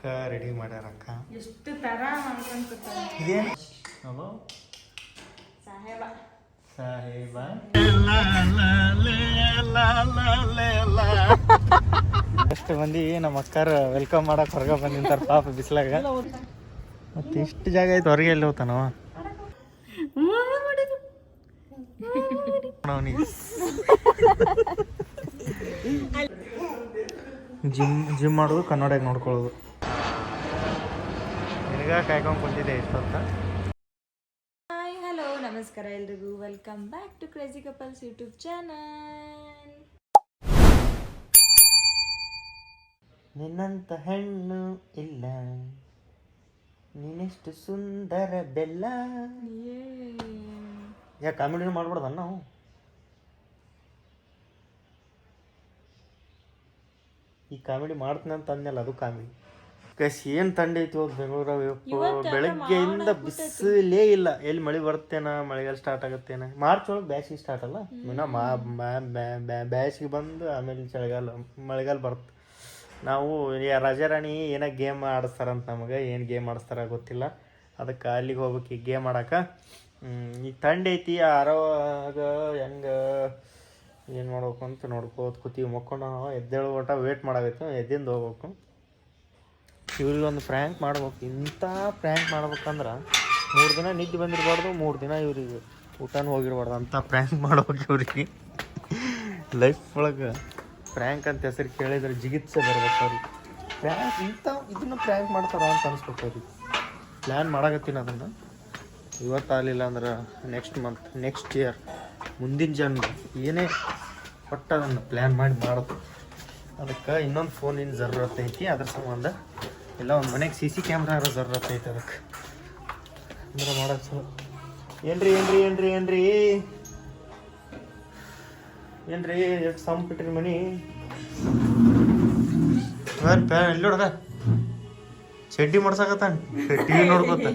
ಅಕ್ಕ ರೆಡಿ ಮಾಡ್ಯಾರ ಅಕ್ಕ. ಎಷ್ಟು ತರ ಮಾಡ್ಕೊಂತಾರೆ ಇದೇನು ಹಲೋ ಸಾಹೇಬ ಸಾಹೇಬ ಎಷ್ಟು ಮಂದಿ ನಮ್ಮ ಅಕ್ಕಾರ ವೆಲ್ಕಮ್ ಮಾಡಕ್ ಹೊರಗೆ ಬಂದಿಂತಾರ ಪಾಪ ಬಿಸ್ಲಾಗ. ಮತ್ತೆ ಇಷ್ಟು ಜಾಗ ಐತೆ ಹೊರಗೆ ಎಲ್ಲಿ ಹೋಗ್ತಾನವ ಅವನಿಗೆ. ಜಿಮ್ ಮಾಡೋದು ಕನ್ನಡಕ್ಕೆ ನೋಡ್ಕೊಳ್ಳೋದು. ನಿನಗ ಕಾಯ್ಕೊಂಡು ಕುಂತಿದ್ದೆ ಇಷ್ಟೊತ್ತ. ಹಾಯ್ ಹಲೋ ನಮಸ್ಕಾರ ಎಲ್ರಿಗೂ. Welcome back to crazy couples YouTube channel. ನಿನ್ನಂತ ಹೆಣ್ಣು ಇಲ್ಲ, ನೀನೆಷ್ಟು ಸುಂದರ ಬೆಲ್ಲ. ಯಾ ಕಾಮಿಡಿನೂ ಮಾಡ್ಬಿಡ್ದ ನಾವು. ಈ ಕಾಮಿಡಿ ಮಾಡ್ತೀನಿ ಅಂತ ಅಂದೆಲ್ಲ ಅದು ಕಾಮಿಡಿ. ಕಸ್ ಏನು ತಂಡ ಐತಿ ಹೋದ್ ಬೆಂಗಳೂರಾಗ. ಬೆಳಗ್ಗೆಯಿಂದ ಬಿಸಿಲೇ ಇಲ್ಲ. ಎಲ್ಲಿ ಮಳೆ ಬರ್ತೇನ, ಮಳೆಗಾಲ ಸ್ಟಾರ್ಟ್ ಆಗತ್ತೇನ. ಮಾರ್ಚ್ ಒಳಗೆ ಬ್ಯಾಸಿಗೆ ಸ್ಟಾರ್ಟ್ ಅಲ್ಲ, ಇನ್ನು ಬ್ಯಾಸಿಗೆ ಬಂದು ಆಮೇಲೆ ಮಳೆಗಾಲ ಬರುತ್ತೆ. ನಾವು ರಾಜಾರಾಣಿ ಏನೋ ಗೇಮ್ ಆಡಿಸ್ತಾರಂತ. ನಮಗೆ ಏನು ಗೇಮ್ ಆಡಿಸ್ತಾರ ಗೊತ್ತಿಲ್ಲ. ಅದಕ್ಕೆ ಅಲ್ಲಿಗೆ ಹೋಗ್ಬೇಕು ಈಗ ಗೇಮ್ ಆಡೋಕೆ. ಈಗ ತಂಡ ಐತಿ. ಆರೋವಾಗ ಹೆಂಗೆ ಏನು ಮಾಡ್ಬೇಕು ಅಂತ ನೋಡ್ಕೋತ ಕೂತೀವಿ. ಮಕ್ಕೊಂಡು ನಾವು ಎದ್ದೇಳು ಒಟ್ಟ ವೇಟ್ ಮಾಡಾಗೈತೆ. ಎದ್ದಿಂದ ಹೋಗ್ಬೇಕು. ಇವ್ರಿಗೊಂದು ಪ್ರ್ಯಾಂಕ್ ಮಾಡ್ಬೇಕು. ಇಂಥ ಪ್ರ್ಯಾಂಕ್ ಮಾಡ್ಬೇಕಂದ್ರೆ 3 ದಿನ ನಿದ್ದೆ ಬಂದಿರಬಾರ್ದು, 3 ದಿನ ಇವ್ರಿಗೆ ಊಟನೂ ಹೋಗಿರ್ಬಾರ್ದು ಅಂತ ಪ್ರ್ಯಾಂಕ್ ಮಾಡ್ಬೇಕು ಇವ್ರಿಗೆ. ಲೈಫ್ ಒಳಗೆ ಪ್ರ್ಯಾಂಕ್ ಅಂತ ಹೆಸರು ಕೇಳಿದ್ರೆ ಜಿಗಿತ್ಸೆ ಬರ್ಬೇಕು ಅವ್ರಿಗೆ. ಇದನ್ನು ಪ್ರ್ಯಾಂಕ್ ಮಾಡ್ತಾರ ಅಂತ ಅನ್ಸ್ಬೇಕು ಅವ್ರಿಗೆ. ಪ್ಲ್ಯಾನ್ ಮಾಡಾಕತ್ತೀನಿ ಅದನ್ನು. ಇವತ್ತಾಗಲಿಲ್ಲ ಅಂದ್ರೆ ನೆಕ್ಸ್ಟ್ ಮಂತ್, ನೆಕ್ಸ್ಟ್ ಇಯರ್, ಮುಂದಿನ ಜನ್ಮ ಏನೇ ಒಟ್ಟು ಅದನ್ನು ಪ್ಲ್ಯಾನ್ ಮಾಡಿ ಮಾಡೋದು. ಅದಕ್ಕೆ ಇನ್ನೊಂದು ಫೋನಿನ ಜರೂರತ್ ಐತಿ. ಅದ್ರ ಸಂಬಂಧ ಎಲ್ಲ ಒಂದು ಮನೆಗೆ CC ಕ್ಯಾಮ್ರಾ ಇರೋ ಜರೂರತ್ ಐತಿ. ಅದಕ್ಕೆ ಅಂದ್ರೆ ಮಾಡೋದು ಚಲೋ. ಏನ್ರಿ ಎಷ್ಟು ಸಂಪಿಟ್ರಿ ಮನಿ. ಎಲ್ಲಿ ನೋಡ್ದ ಚಡ್ಡಿ ಮಾಡ್ಸಕತ್ತಾನ, TV ನೋಡ್ಕೊತ.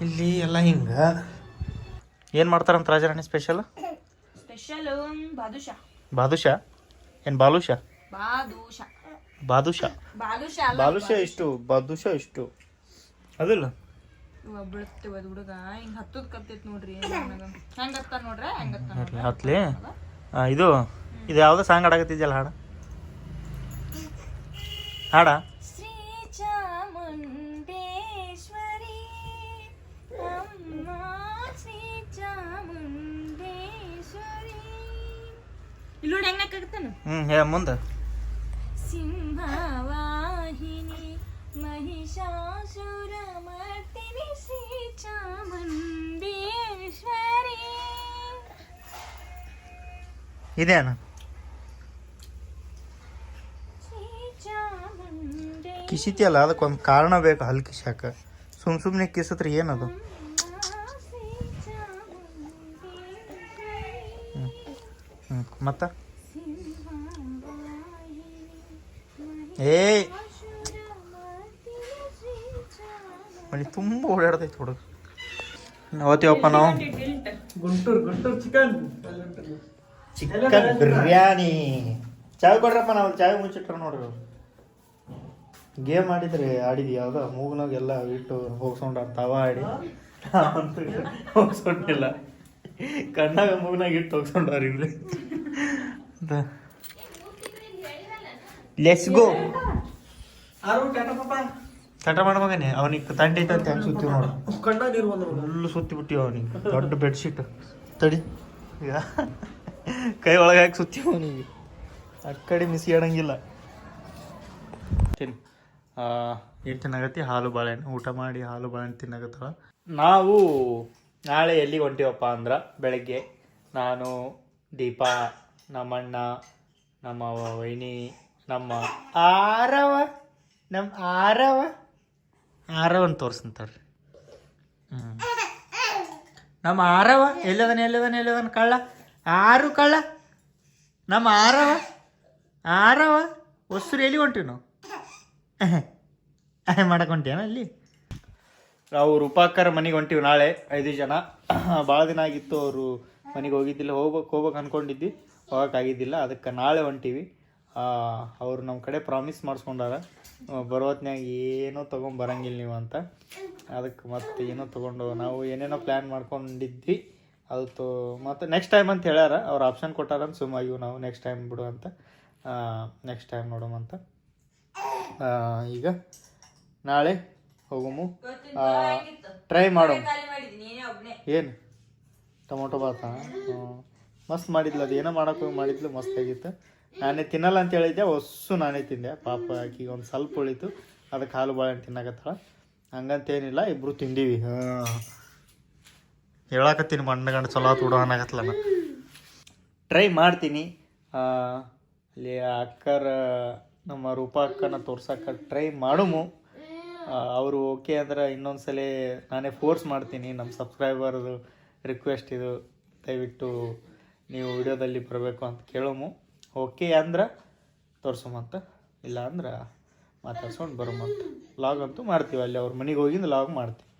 ಇಲ್ಲಿ ಎಲ್ಲ ಹಿಂಗ ಏನು ಮಾಡ್ತಾರಂತ ರಾಜಾರಾಣಿ ಸ್ಪೆಷಲ್ ಬಾದುಷಾ ಏನು ಬಾಲುಷಾ ಇಷ್ಟು ಅದಿಲ್ಲ ಹುಡುಗ ಹಿಂಗ್ ಹತ್ತದ್ ಕತ್ತೈತ್ ನೋಡ್ರಿ. ಹತ್ಲಿ ಇದು ಯಾವ್ದೋ ಸಾಂಗ್ ಆಡಕತ್ತಿದ್ಯಲ್ಲ, ಹಾಡ ಶ್ರೀ ಚಾಮುಂಡೇಶ್ವರಿ ಅಮ್ಮ ಶ್ರೀ ಚಾಮುಂಡೇಶ್ವರಿ. ಇಲ್ಲಿ ನೋಡಿ ಹೆಂಗ್ ನಾಕಾಗತ್ತಾನ. ಮುಂದೆ ಸಿಂಹವಾಹಿನಿ ಮಹಿಷಾಸುರ ಮರ್ದಿನಿ ಶ್ರೀ ಚಾಮುಂಡೇಶ್ವರಿ. ಇದೇನು ಕಿಸಿತಿಯಲ್ಲ, ಅದಕ್ಕೊಂದು ಕಾರಣ ಬೇಕು ಹಲ್ ಕಿಸಾಕ. ಸುಮ್ಮನೆ ಕಿಸತ್ರಿ ಏನದು. ಮತ್ತ ಮನೆ ತುಂಬ ಓಡಾಡ್ತೈತಿ ಹುಡುಗ. ಓದ್ತೀವಪ್ಪ ನಾವು. ಗುಂಟೂರು ಚಿಕನ್ ಬಿರಿಯಾನಿ. ಚಾಯ್ ಕೊಡ್ರಪ್ಪ. ನಾವು ಚಾಯ್ ಮುಚ್ಚಿಟ್ರ ನೋಡ್ರಿ. ಗೇಮ್ ಆಡಿದ್ವಿ ಯಾವ್ದೋ ಮೂಗ್ನಾಗೆಲ್ಲ ಇಟ್ಟು ಹೋಗ್ಸೊಂಡ ತವ ಆಡಿ ಹೋಗ್ಸೊಂಡಿಲ್ಲ. ಕಣ್ಣಾಗ ಮೂಗ್ನಾಗ ಇಟ್ಟು ಹೋಗ್ಸೊಂಡವ್ರಿ ಇಲ್ಲಿ. Let's go. ತಟ ಮಾಡ್ಮಗನೆ. ಅವನಿಗೆ ತಂಡ ಐತೆ ಅಂತ ಹೆಂಗೆ ಸುತ್ತೀವಿ ನೋಡು. ಫುಲ್ಲು ಸುತ್ತಿ ಬಿಟ್ಟಿವಿ ಅವನಿಗೆ. ದೊಡ್ಡ ಬೆಡ್ಶೀಟ್ ತಡಿ ಈಗ ಕೈ ಒಳಗೆ ಹಾಕಿ ಸುತ್ತೀವಿ ಅವನಿಗೆ. ಆ ಕಡೆ ಮಿಸಿ ಆಡಂಗಿಲ್ಲ. ಏನು ತಿನ್ನಾಗತ್ತಿ? ಹಾಲು ಬಾಳೆಹಣ್ಣು. ಊಟ ಮಾಡಿ ಹಾಲು ಬಾಳೆಹಣ್ಣು ತಿನ್ನಾಗತ್ತಳ. ನಾವು ನಾಳೆ ಎಲ್ಲಿಗೆ ಹೊಂಟೀವಪ್ಪ ಅಂದ್ರೆ, ಬೆಳಗ್ಗೆ ನಾನು, ದೀಪಾ, ನಮ್ಮಣ್ಣ, ನಮ್ಮ ವೈನಿ, ನಮ್ಮ ಆರವನ್ ತೋರಿಸ್ತಂತಾರ್ರಿ. ನಮ್ಮ ಎಲ್ಲದನ ಕಳ್ಳ ಕಳ್ಳ. ನಮ್ಮ ಆರವ ಹೊಸರು ಎಲ್ಲಿ ಹೊಂಟೀವಿ ನಾವು ಮಾಡಕ್ಕೆ ಹೊಂಟೇನ ಅಲ್ಲಿ. ನಾವು ರೂಪಾಕರ ಮನೆಗೆ ಹೊಂಟೀವಿ ನಾಳೆ 5 ಜನ. ಭಾಳ ದಿನ ಆಗಿತ್ತು ಅವರು ಮನೆಗೆ ಹೋಗಿದ್ದಿಲ್ಲ. ಹೋಗ್ಬೇಕು ಅನ್ಕೊಂಡಿದ್ವಿ, ಹೋಗೋಕ್ಕಾಗಿದ್ದಿಲ್ಲ. ಅದಕ್ಕೆ ನಾಳೆ ಹೊಂಟೀವಿ. ಅವ್ರು ನಮ್ಮ ಕಡೆ ಪ್ರಾಮಿಸ್ ಮಾಡಿಸ್ಕೊಂಡಾರ ಬರೋತ್ನ್ಯಾಗ ಏನೋ ತೊಗೊಂಬರಂಗಿಲ್ಲ ನೀವು ಅಂತ. ಅದಕ್ಕೆ ಮತ್ತೆ ಏನೋ ತೊಗೊಂಡು ನಾವು ಏನೇನೋ ಪ್ಲ್ಯಾನ್ ಮಾಡ್ಕೊಂಡಿದ್ವಿ ಅದು ಮತ್ತು ನೆಕ್ಸ್ಟ್ ಟೈಮ್ ಅಂತ ಹೇಳ್ಯಾರ. ಅವ್ರು ಆಪ್ಷನ್ ಕೊಟ್ಟಾರಂತ ಸುಮ್ಮಾಗಿವು ನಾವು ನೆಕ್ಸ್ಟ್ ಟೈಮ್ ಬಿಡು ಅಂತ. ನೆಕ್ಸ್ಟ್ ಟೈಮ್ ನೋಡೋಮಂತ. ಈಗ ನಾಳೆ ಹೋಗಮು ಟ್ರೈ ಮಾಡೋಣ. ಏನು ಟೊಮೊಟೊ ಬಾತಾ ಮಸ್ತ್ ಮಾಡಿದ್ಲು. ಅದು ಏನೋ ಮಾಡೋಕೆ ಹೋಗಿ ಮಾಡಿದ್ಲು, ಮಸ್ತಾಗಿತ್ತು. ನಾನೇ ತಿನ್ನಲ್ಲ ಅಂತ ಹೇಳಿದ್ದೆ, ನಾನೇ ತಿಂದೆ. ಪಾಪ ಆಕಿಗೆ ಒಂದು ಸ್ವಲ್ಪ ಉಳಿತು, ಅದಕ್ಕೆ ಹಾಲು ಬಾಳೆಹಣ್ಣು ತಿನ್ನಕತ್ತಾಳ. ಹಂಗಂತೇನಿಲ್ಲ, ಇಬ್ಬರು ತಿಂದೀವಿ. ಹೇಳಕತ್ತೀನಿ ಮಣ್ಣಗಂಡು ಚಲೋ ಬಿಡು ಅನ್ನಕತ್ತಲ್ಲ. ಟ್ರೈ ಮಾಡ್ತೀನಿ. ಅಲ್ಲಿ ಅಕ್ಕರ ನಮ್ಮ ರೂಪಾ ಅಕ್ಕನ ತೋರ್ಸಕ್ಕೆ ಟ್ರೈ ಮಾಡೋಮು. ಅವರು ಓಕೆ ಅಂದ್ರೆ ಇನ್ನೊಂದ್ಸಲ ನಾನೇ ಫೋರ್ಸ್ ಮಾಡ್ತೀನಿ. ನಮ್ಮ ಸಬ್ಸ್ಕ್ರೈಬರ್ದು ರಿಕ್ವೆಸ್ಟ್ ಇದು, ದಯವಿಟ್ಟು ನೀವು ವಿಡಿಯೋದಲ್ಲಿ ಬರಬೇಕು ಅಂತ ಕೇಳೋಮು. ಓಕೆ ಅಂದ್ರೆ ತೋರ್ಸೋಮಂತ, ಇಲ್ಲ ಅಂದ್ರೆ ಮಾತಾಡ್ಸ್ಕೊಂಡು ಬರೋಮಂತ. ಲಾಗ್ ಅಂತೂ ಮಾಡ್ತೀವಿ, ಅಲ್ಲಿ ಅವ್ರ ಮನೆಗೆ ಹೋಗಿಂದ ಲಾಗ್ ಮಾಡ್ತೀವಿ.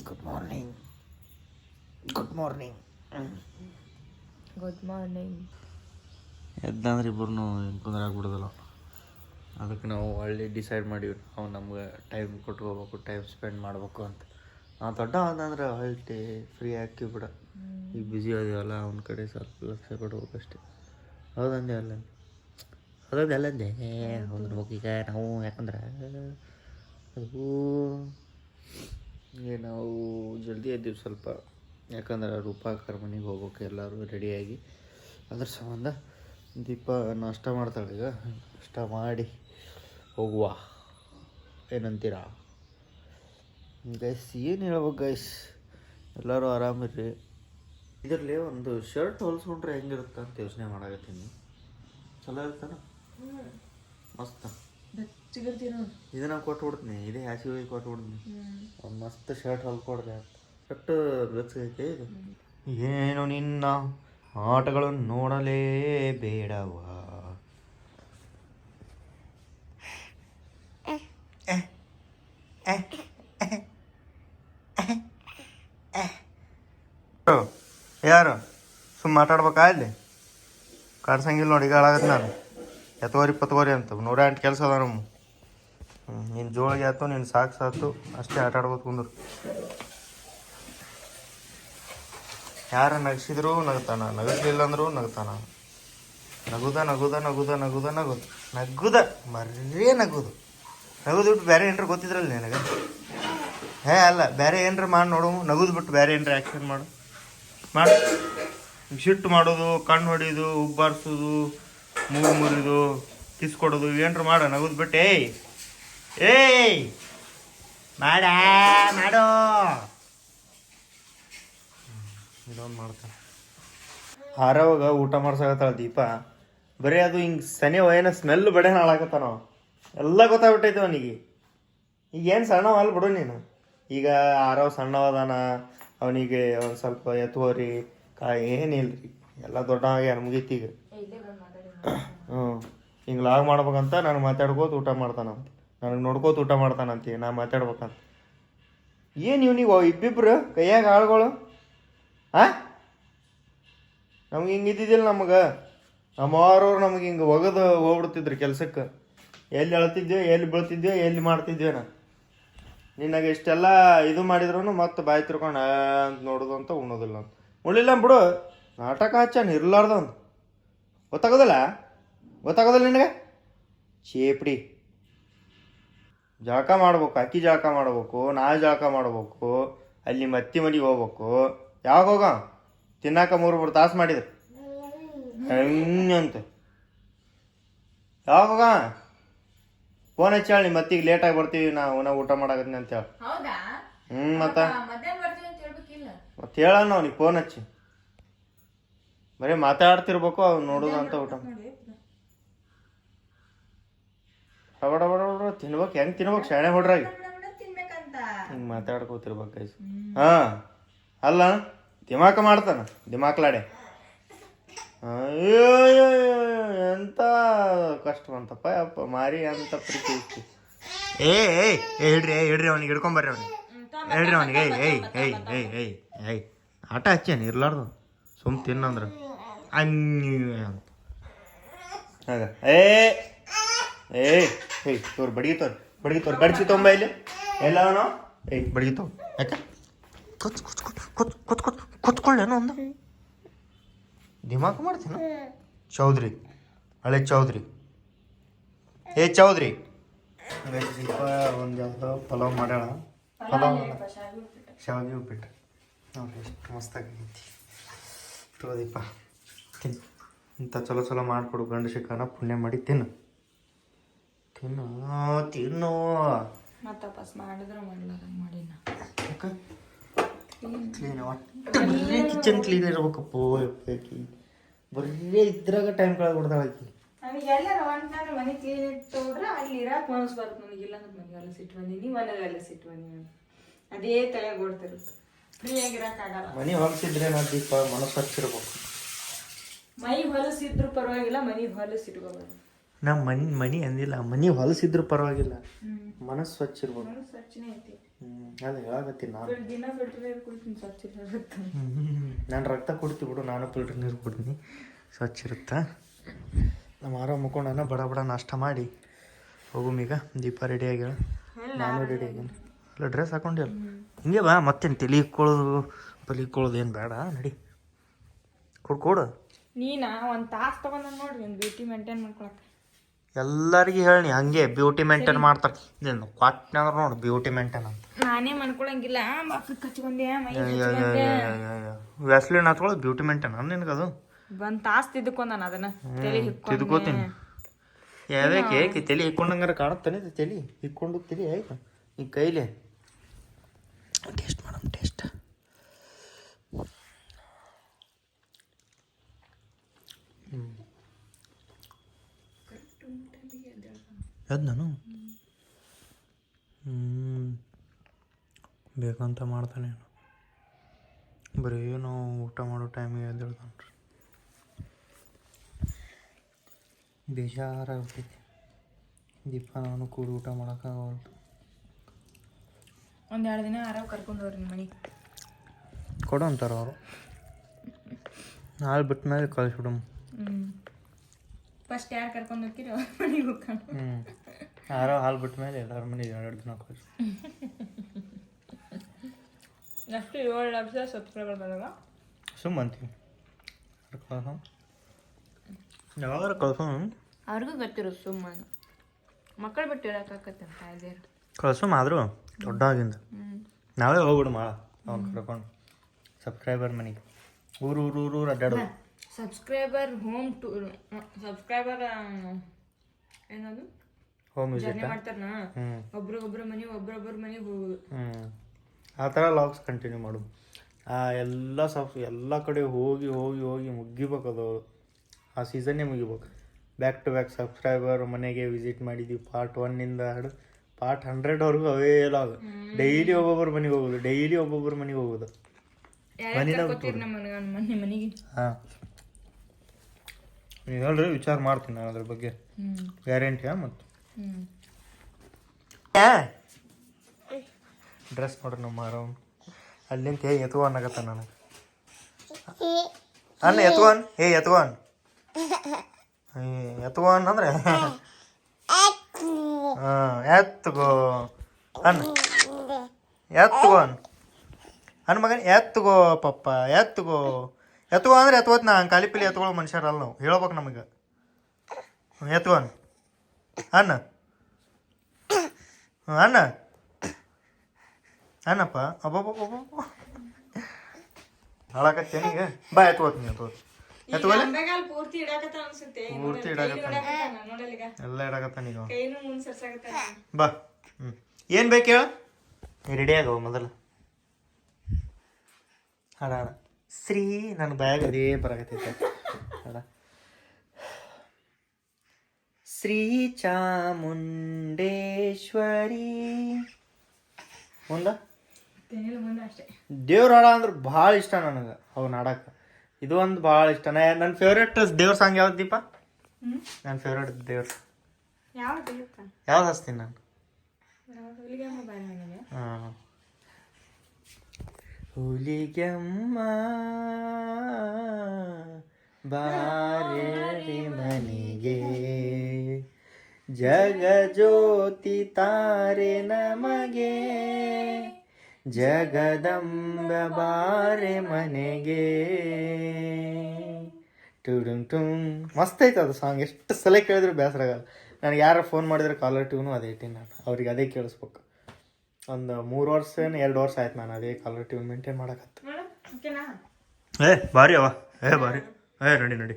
Good morning good morning good morning. ಎದ್ದಂದ್ರೆ ಇಬ್ಬರು ಕುಂದ್ರಾಗ್ಬಿಡೋದಲ್ಲ. ಅದಕ್ಕೆ ನಾವು ಒಳ್ಳೆ ಡಿಸೈಡ್ ಮಾಡೀವಿ, ನಾವು ನಮ್ಗೆ ಟೈಮ್ ಕೊಟ್ಕೋಬೇಕು, ಟೈಮ್ ಸ್ಪೆಂಡ್ ಮಾಡ್ಬೇಕು ಅಂತ. ನಾವು ದೊಡ್ಡ ಅಂದ್ರೆ ಹೊಳ್ಳಿ ಫ್ರೀ ಹಾಕಿ ಬಿಡ. ಈಗ ಬ್ಯುಸಿ ಅದೀವಲ್ಲ, ಅವನ ಕಡೆ ಸ್ವಲ್ಪ ಲಕ್ಷ ಕೊಡ್ಬೇಕಷ್ಟೆ. ಹೌದಂದೆ ಅಲ್ಲ, ಹೌದಂದೆ ಅಲ್ಲಂದೆ ಹೌದು. ಈಗ ನಾವು ಯಾಕಂದ್ರೆ ಅದು ಈಗ ನಾವು ಜಲ್ದಿ ಎದ್ದೀವಿ ಸ್ವಲ್ಪ, ಯಾಕಂದ್ರೆ ರೂಪಾಕರ ಮನೆಗೆ ಹೋಗ್ಬೇಕು ಎಲ್ಲರೂ ರೆಡಿಯಾಗಿ. ಅದ್ರ ಸಂಬಂಧ ದೀಪ ನಾಷ್ಟ ಮಾಡ್ತಾಳೆ. ಈಗ ನಾಷ್ಟ ಮಾಡಿ ಹೋಗುವ, ಏನಂತೀರಾ ಗೈಸ್? ಏನು ಹೇಳ್ಬೇಕು ಗೈಸ್, ಎಲ್ಲರೂ ಆರಾಮಿರ್ರಿ. ಇದರಲ್ಲಿ ಒಂದು ಶರ್ಟ್ ಹೊಲ್ಸ್ಕೊಂಡ್ರೆ ಹೆಂಗಿರುತ್ತೆ ಅಂತ ಯೋಚನೆ ಮಾಡಾಕತ್ತೀನಿ. ಚಲೋ ಇರ್ತಾನ, ಮಸ್ತ್. ಇದನ್ನ ಕೊಟ್ಬಿಡ್ತೀನಿ, ಇದೇ ಹ್ಯಾಸಿಗೆ ಕೊಟ್ಬಿಡ್ತೀನಿ. ಒಂದು ಮಸ್ತ್ ಶರ್ಟ್ ಹೊಲ್ಕೊಡ್ದೆ ಅಂತ. ಶರ್ಟ್ ಬೆಚ್ಚಗೈತೆ ಇದು. ಏನು ನಿನ್ನ ಆಟಗಳನ್ನು ನೋಡಲೇ ಬೇಡವಾ? ಯಾರು ಸುಮ್ಮ ಮಾತಾಡ್ಬೇಕಾ? ಅಲ್ಲಿ ಕಾಡ್ಸಂಗಿಲ್ಲ ನೋಡಿ, ಈಗ ಹಾಳಾಗತ್ತೆ. ನಾನು ಎತ್ತುವರಿ ಅಂತ 108 ಕೆಲಸ ಅದ ನಮ್ಮ. ನಿನ್ನ ಜೋಳಿಗೆ ಆಯ್ತು, ನಿನ್ನ ಸಾಕು ಅಷ್ಟೇ ಆಟ ಆಡ್ಬೋದು ಕುಂದ್ರು. ಯಾರ ನಗಿಸಿದ್ರು ನಗ್ತಾನ, ನಗಿಸ್ಲಿಲ್ಲ ಅಂದ್ರು ನಗ್ತಾನ. ನಗುದ ನಗುದ ನಗುದ ನಗುದ ನಗುದ ನಗುದ ಮರ್ರೇ ನಗುದು. ನಗುದು ಬಿಟ್ಟು ಬೇರೆ ಏನ್ರ ಗೊತ್ತಿದ್ರಲ್ಲ ನಿನಗೆ? ಅಲ್ಲ, ಬೇರೆ ಏನ್ರ ಮಾಡಿ ನೋಡು. ನಗುದು ಬಿಟ್ಟು ಬೇರೆ ಏನ್ರ ಆ್ಯಕ್ಷನ್ ಮಾಡು. ಸಿಟ್ಟು ಮಾಡೋದು, ಕಣ್ಣು ಹೊಡಿಯೋದು, ಉಬ್ಬಾರಿಸೋದು, ಮೂಗು ಮುರಿದು, ಕಿಸ್ ಕೊಡೋದು, ಏನ್ರ ಮಾಡ. ನಗುದು ಬಿಟ್ಟು ಏಯ್ ಮಾಡೋ ಇದೊಂದು ಮಾಡ್ತಾನೆ. ಹಾರವಾಗ ಊಟ ಮಾಡ್ಸಾಕತ್ತಾಳ ದೀಪ. ಬರೀ ಅದು ಹಿಂಗೆ ಸನಿ ಏನೋ ಸ್ಮೆಲ್ ಬಡೆ ಹಾಳಾಕತ್ತಾನ. ಎಲ್ಲ ಗೊತ್ತಾಗ್ಬಿಟ್ಟೈತೆ ಅವನಿಗೆ. ಈಗ ಏನು ಸಣ್ಣವ ಅಲ್ಲಿ ಬಿಡು ನೀನು. ಈಗ ಆರವ ಸಣ್ಣವದಾನ, ಅವನಿಗೆ ಒಂದು ಸ್ವಲ್ಪ ಎತ್ತುವರಿ ಏನಿಲ್ರಿ, ಎಲ್ಲ ದೊಡ್ಡವಾಗ್ಯಾನ, ಮುಗೀತೀಗ. ಹಿಂಗೆ ಲಾಗ್ ಮಾಡ್ಬೇಕಂತ ನಾನು ಮಾತಾಡ್ಕೋತ ಊಟ ಮಾಡ್ತಾನಂತ, ನನಗೆ ನೋಡ್ಕೋತ ಊಟ ಮಾಡ್ತಾನಂತ. ನಾ ಮಾತಾಡ್ಬೇಕಂತ ಏನು ಇವ್ನಿಗೆ ಇಬ್ಬಿಬ್ರು ಕೈಯಾಗ ಆಳುಗಳು. ನಮ್ಗೆ ಹಿಂಗೆ ಇದ್ದಿದ್ದಿಲ್ಲ. ನಮಗೆ ನಮ್ಮವ್ರವ್ರು ನಮ್ಗೆ ಹಿಂಗೆ ಒಗದು ಹೋಗ್ಬಿಡ್ತಿದ್ರು ಕೆಲ್ಸಕ್ಕೆ. ಎಲ್ಲಿ ಅಳ್ತಿದ್ವಿ, ಎಲ್ಲಿ ಬೀಳ್ತಿದ್ವಿ, ಎಲ್ಲಿ ಮಾಡ್ತಿದ್ವಿ. ನಿನಗೆ ಇಷ್ಟೆಲ್ಲ ಇದು ಮಾಡಿದ್ರು ಮತ್ತೆ ಬಾಯಿ ತಿರ್ಕೊಂಡು ಅಂತ ನೋಡೋದು ಅಂತ ಉಣ್ಣೋದಿಲ್ಲ ಅಂತ. ಉಳಿಲ್ಲ ಬಿಡು, ನಾಟಕ ಹಚ್ಚಾನ ಇರ್ಲಾರ್ದು ಅಂತ. ಗೊತ್ತಾಗೋದಿಲ್ಲ ನಿನಗೆ? ಚೇಪ್ಡಿ ಜಳಕ ಮಾಡ್ಬೇಕು, ಅಕ್ಕಿ ಜಳಕ ಮಾಡ್ಬೇಕು, ನಾ ಜಳಕ ಮಾಡ್ಬೇಕು, ಅಲ್ಲಿ ಮತ್ತಿ ಮನೆಗೆ ಹೋಗ್ಬೇಕು. ಯಾವಾಗ ಹೋಗ ತಿನ್ನಾಕ 3 ತಾಸು ಮಾಡಿದ್ರು ಅಂತ. ಯಾವಾಗ ಹೋಗ ಫೋನ್ ಹಚ್ಚಾಳಿ, ಮತ್ತೀಗ ಲೇಟಾಗಿ ಬರ್ತೀವಿ ನಾವು ಊಟ ಮಾಡಾಕತ್ತೀನಿ ಅಂತೇಳಿ. ಮತ್ತೆ ಹೇಳ ಅವ್ನಿಗೆ ಫೋನ್ ಹಚ್ಚಿ. ಬರೀ ಮಾತಾಡ್ತಿರ್ಬೇಕು, ಅವ್ನು ನೋಡೋದು ಅಂತ ಊಟ ಬಡ ತಿನ್ಬೇಕು. ಹೆಂಗೆ ತಿನ್ಬೇಕು ಶಾಣೆ ಹೊಡ್ರಾಗಿ ಹಿಂಗೆ ಮಾತಾಡ್ಕೋತಿರ್ಬೇಕು ಗೈಸ್. ಅಲ್ಲ ದಿಮಾಕ ಮಾಡ್ತಾನ, ದಿಮಾಕ್ಲಾಡೆ. ಎಂತ ಕಷ್ಟ ಬಂತಪ್ಪ ಯಪ್ಪ, ಮಾರಿ ಅಂತ ಪ್ರೀತಿ ಇತ್ತು. ಹಿಡ್ರಿ ಅವನಿಗೆ, ಹಿಡ್ಕೊಂಬರ್ರಿ ಅವನಿಗೆ, ಹೇಳ್ರಿ ಅವನಿಗೆ. ಆಟ ಹಚ್ಚೇನು ಇರ್ಲಾರ್ದು ಸುಮ್ ತಿನ್ನಂದ್ರೆ ಅಂತ ಹಾಗ ಏ ತೋರ್ ಬಡಿಗೆ ತೋರ್ ಗಡ್ಸಿ ತೊಂಬ ಇಲ್ಲಿ ಎಲ್ಲ ಬಡಿಗೆ ತಗೋ ಯಾಕೆ ಕೂತ್ಕೊಳ್ಳೇನೋ ಒಂದು ದಿಮಾಕು ಮಾಡ್ತೀನ ಚೌಧರಿ ಹಳೆ ಚೌಧರಿ ಚೌಧರಿ ದೀಪ ಒಂದು ಯಾವ್ದೋ ಪಲಾವ್ ಮಾಡ್ಯಾಳ ಪಲಾವ್ ಶಾವಿಗೆ ಉಪ್ಪಿಟ್ಟು ನೋಡ್ರಿ ಎಷ್ಟು ಮಸ್ತಾಗೈತಿ ತಗೋ ದೀಪ ತಿನ್ನು ಇಂಥ ಚಲೋ ಮಾಡಿಕೊಡು ಗಂಡು ಶಿಕಾನ ಪುಣ್ಯ ಮಾಡಿ ತಿನ್ನು ತಿನ್ನು ಮತ್ತಪ್ಪಾಸ್ ಮಾಡಿದ್ರೆ ಮಾಡ್ಲಾರಂಗೆ ಮಾಡಿನ ಕ್ಲೀನ್ ಬರೀ ಕಿಚನ್ ಕ್ಲೀನ್ ಇರ್ಬೇಕಪ್ಪೋ ಬರೀ ಇದ್ರಾಗ ಟೈಮ್ ಕಳೆದ್ಬಿಡ್ತಾಳೆ ಆಕಿ ನನಗೆ ಎಲ್ಲರ ಒಂಟ್ನಾಗ ಮನೆ ಕ್ಲೀನ್ ಇಟ್ಟೋಡ್ರೆ ಅಲ್ಲಿ ಇರಾಕ್ ಮನಸ್ಸು ಬರುತ್ತೆ ನನಗಿಲ್ಲ ಅಂದ್ರೆ ಮನೆ ಹೊಲಸು ಇಟ್ಟು ಬಂದೀನಿ ಮನೆ ಹೊಲಸು ಇಟ್ಟು ಬಂದೀನಿ ಅದೇ ತಲೆ ಓಡ್ತಿರುತ್ತೆ ಫ್ರೀಯಾಗಿ ಇರೋಕ್ಕಾಗಲ್ಲ. ಮನೆ ಹೊಲಸಿದ್ರೆ ನಾ ದೀಪ ಮನಸ್ಸು ಹಚ್ಚಿರ್ಬೇಕು. ಮೈ ಹೊಲಸಿದ್ರು ಪರವಾಗಿಲ್ಲ ಮನೆ ಹೊಲಸು ಇಟ್ಕೋಬಾರ್ದು. ನಾ ಮನಿ ಅಂದಿಲ್ಲ, ಮನಿ ಹೊಲಸಿದ್ರು ಪರವಾಗಿಲ್ಲ ಮನಸ್ಸು ಸ್ವಚ್ಛ ಇರ್ಬೇಕು. ಸ್ವಚ್ಛನೇ ಐತಿ. ಅದು ಹೇಳಾಕತ್ತೀನಿ ನಾನು. ದಿನ ಫಿಲ್ಟರ್ ನೀರು ಕುಡಿತೀನಿ, ಸ್ವಚ್ಛ ಇರುತ್ತೆ. ನಾನು ರಕ್ತ ಕೊಡ್ತೀವಿ ಬಿಡು, ನಾನು ಫಿಲ್ಟರ್ ನೀರು ಕೊಡ್ತೀನಿ, ಸ್ವಚ್ಛ ಇರುತ್ತೆ. ನಮ್ಮ ಆರೋ ಮುಕ್ಕೊಂಡನ ಬಡ ನಾಷ್ಟ ಮಾಡಿ ಹೋಗುಮೀಗ. ದೀಪ ರೆಡಿ ಆಗ್ಯಾಳ, ನಾನು ರೆಡಿ ಆಗ್ಯಾನ. ಅಲ್ಲ ಡ್ರೆಸ್ ಹಾಕೊಂಡಿಲ್ಲ ಹಿಂಗೆ ಬಾ, ಮತ್ತೇನು ತಲೆ ಇಕ್ಕೊಳ್ಳೋದು ಏನು ಬೇಡ, ನಡಿ ಕೊಡು. ನೀನಾ ಒಂದು ತಾಸು ತಗೊಂಡ ನೋಡ್ರಿ ಒಂದು ಬ್ಯೂಟಿ ಮೇಂಟೈನ್ ಮಾಡ್ಕೊಳಕ್ಕೆ. ಎಲ್ಲರಿಗೂ ಹೇಳಿ ಹಂಗೆ ಬ್ಯೂಟಿ ಮೇಂಟೈನ್ ಮಾಡ್ತಾರೆ. ಕ್ವಾಟ್ನ ಅಂದ್ರೆ ನೋಡಿ ಬ್ಯೂಟಿ ಮೇಂಟೈನ್ ಅಂತ. ನಾನೇ ಮಾಡ್ಕೊಳಂಗಿಲ್ಲ, ಮಕ್ಳಿಗೆ ಕಚ್ಕೊಂಡೆ ವ್ಯಾಸ್ಲಿನ್ ಹತ್ಕೊಳ್ಳೋದು ಬ್ಯೂಟಿ ಮೇಂಟೈನ್ ನಿನಗದು. ಒಂದು ತಾಸು ತಿದ್ದುಕೊಂಡ ನಾನು ಅದನ್ನ ತಿದ್ಕೋತೀನಿ. ಯಾವ್ಯಾಕೆ ತಲೆ ಹಿಕ್ಕೊಂಡಂಗಾರ ಕಾಣುತ್ತಾನೆ, ತಲೆ ಹಿಕ್ಕೊಂಡು ತಲೆ ಆಯ್ತು ಈ ಕೈಲಿ. Taste madam, taste. ಅದು ನಾನು ಬೇಕಂತ ಮಾಡ್ತಾನೆ, ಬರೀ ನಾವು ಊಟ ಮಾಡೋ ಟೈಮಿಗೆ ಎದ್ದೇಳ್ತಾನ್ರಿ. ಬೇಜಾರಾಗ್ತೈತಿ. ದೀಪ ನಾನು ಕೂಡಿ ಊಟ ಮಾಡೋಕ್ಕಾಗಲ್ಲ. ಒಂದೆರಡು ದಿನ ಆರಾಮ್ ಕರ್ಕೊಂಡು ಹೋಗ್ರಿ ನಿಮ್ಮ ಮನೆಗೆ. ಕೊಡು ಅಂತಾರೆ ಅವರು. ನಾಳೆ ಬಿಟ್ಟ ಮೇಲೆ ಕಳಿಸ್ಬಿಡಮ್. ಫಸ್ಟ್ ಯಾರು ಕರ್ಕೊಂಡು ಹೋಗ್ತೀರಿ ಅವ್ರ ಮನೆಗೆ ಹೋಗ್ಕೊಂಡು. ಯಾರೋ ಹಾಲು ಬಿಟ್ಟ ಮೇಲೆ ಎಲ್ಲರ ಮನೆಗೆ 2 ದಿನ ಕಳಿಸಿ. ಎಷ್ಟು 7 ಲಕ್ಷ ಸಬ್ಸ್ಕ್ರೈಬರ್ ಬಂದಾಗ ಸುಮ್ಮಂತೀವಿ ಯಾವಾಗ ಕಳ್ಸೋ. ಅವ್ರಿಗೂ ಗೊತ್ತಿರೋ ಸುಮ್ಮನೆ ಮಕ್ಕಳು ಬಿಟ್ಟು ಹೇಳಕ್ಕಾಗತ್ತೆ ತಾಯಿದೇರು ಕಳ್ಸೋಮ್. ಆದರೂ ದೊಡ್ಡ ಆಗಿಂದ ನಾವೇ ಹೋಗ್ಬಿಡು ಮಾಡ ಅವ್ನು ಕರ್ಕೊಂಡು ಸಬ್ಸ್ಕ್ರೈಬರ್ ಮನೆಗೆ. ಊರು ಅಡ್ಡಾಡೋದು. ಸಬ್ಸ್ಕ್ರೈಬರ್ ಹೋಮ್ ಟೂರ್, ಸಬ್ಸ್ಕ್ರೈಬರ್ ಏನದು ಹೋಮ್ ಜರ್ನಿ ಮಾಡ್ತಾರನ, ಒಬ್ರಿಗೊಬ್ರ ಮನೆಗೆ ಹೋಗೋದು. ಆ ಥರ ಲಾಗ್ಸ್ ಕಂಟಿನ್ಯೂ ಮಾಡೋದು. ಎಲ್ಲ ಕಡೆ ಹೋಗಿ ಮುಗಿಬೇಕು. ಅದು ಆ ಸೀಸನ್ನೇ ಮುಗಿಬೇಕು. ಬ್ಯಾಕ್ ಟು ಬ್ಯಾಕ್ ಸಬ್ಸ್ಕ್ರೈಬರ್ ಮನೆಗೆ ವಿಸಿಟ್ ಮಾಡಿದ್ವಿ. ಪಾರ್ಟ್ 1 ಹಿಡಿದು ಪಾರ್ಟ್ 100ವರೆಗೂ ಅವೇ ಲಾಗ್. ಡೈಲಿ ಒಬ್ಬೊಬ್ಬರ ಮನೆಗೆ ಹೋಗೋದು. ಮನೆಗೆ ಹಾಂ, ನೀವು ಹೇಳ್ರಿ, ವಿಚಾರ ಮಾಡ್ತೀನಿ ನಾನು ಅದ್ರ ಬಗ್ಗೆ. ಗ್ಯಾರಂಟಿಯಾ? ಮತ್ತು ಡ್ರೆಸ್ ನೋಡ್ರಿ ನಮ್ಮ ಮಾರವ್ ಅಲ್ಲಿಂತ ಎತ್ಕೋ ಅನ್ನಕತ್ತ ನನಗೆ. ಅನ್ನ ಎತ್ಕೋನ್ ಎತ್ಕೋನ್ ಅಂದ್ರೆ ಎತ್ಗೋ ಅನ್ನ ಮಗನ ಎತ್ಗೋ ಪಪ್ಪ ಎತ್ಗೋ ಅಂದ್ರೆ ಎತ್ಕೋತ್. ನಾ ಕಾಲಿ ಪಿಲಿ ಎತ್ಕೊಳ್ಳೋ ಮನುಷ್ಯರಲ್ಲ ನಾವು, ಹೇಳ್ಬೇಕು ನಮಗೆ. ಎತ್ಕೋನ್ ಅನ್ನಪ್ಪ ಅಬ್ಬಬ್ಬ ಹಾಳಾಕತ್ತೇನೀಗ. ಬಾ ಎತ್ಕೋತೀನಿ ಪೂರ್ತಿ ಇಡಾಕತ್ತಾನೀಗ. ಎಲ್ಲ ಇಡಾಕತ್ತಾನೀಗ. ಬಾ. ಏನು ಬೇಕು ಹೇಳ, ರೆಡಿ ಆಗವ ಮೊದಲು. ಹಾಡ ಶ್ರೀ ನನ್ನ ಬ್ಯಾಗ್ ಅದೇ ಬರಾಕತ್ತೈತೆ. ಹಾಡ ಶ್ರೀ ಚಾಮುಂಡೇಶ್ವರಿ ಮುಂದ ದೇವ್ರ ಹಾಡ ಅಂದ್ರೆ ಭಾಳ ಇಷ್ಟ ನನಗೆ. ಅವು ನಾಡಕ್ಕೆ ಇದು ಒಂದು ಭಾಳ ಇಷ್ಟ. ನನ್ನ ಫೇವ್ರೇಟ್ ದೇವ್ರ ಸಾಂಗ್ ಯಾವ್ದು ದೀಪ? ನನ್ನ ಫೇವ್ರೇಟ್ ದೇವ್ರ ಯಾವ್ದು ಹಚ್ತೀನಿ ನಾನು? ಹಾಂ, ಹುಲಿಗೆಮ್ಮ ಬಾರೇರಿ ಮನೆಗೆ ಜಗಜ್ಯೋತಿ ತಾರೆ ನಮಗೆ ಜಗದಂಬ ಬಾರೆ ಮನೆಗೆ ಟುಡುಂಗ್ ಟುಂಗ್ ಮಸ್ತ್ ಐತೆ ಅದು ಸಾಂಗ್. ಎಷ್ಟು ಸಲ ಕೇಳಿದ್ರು ಬೇಸರ ಆಗಲ್ಲ. ನನಗೆ ಯಾರು ಫೋನ್ ಮಾಡಿದ್ರೆ ಕಾಲರ್ ಟ್ಯೂನು ಅದೇ ಇಟ್ಟಿನಿ ನಾನು. ಅವ್ರಿಗೆ ಅದೇ ಕೇಳಿಸ್ಬೇಕು. ಒಂದು 3 ವರ್ಷ 2 ವರ್ಷ ಆಯ್ತು ನಾನು ಅದೇ ಕಾಲರ್ ಟ್ಯೂನ್ ಮೇಂಟೈನ್ ಮಾಡಕತ್ತ. ಏ ಭಾರಿ ಅವ, ಭಾರಿ. ನಡಿ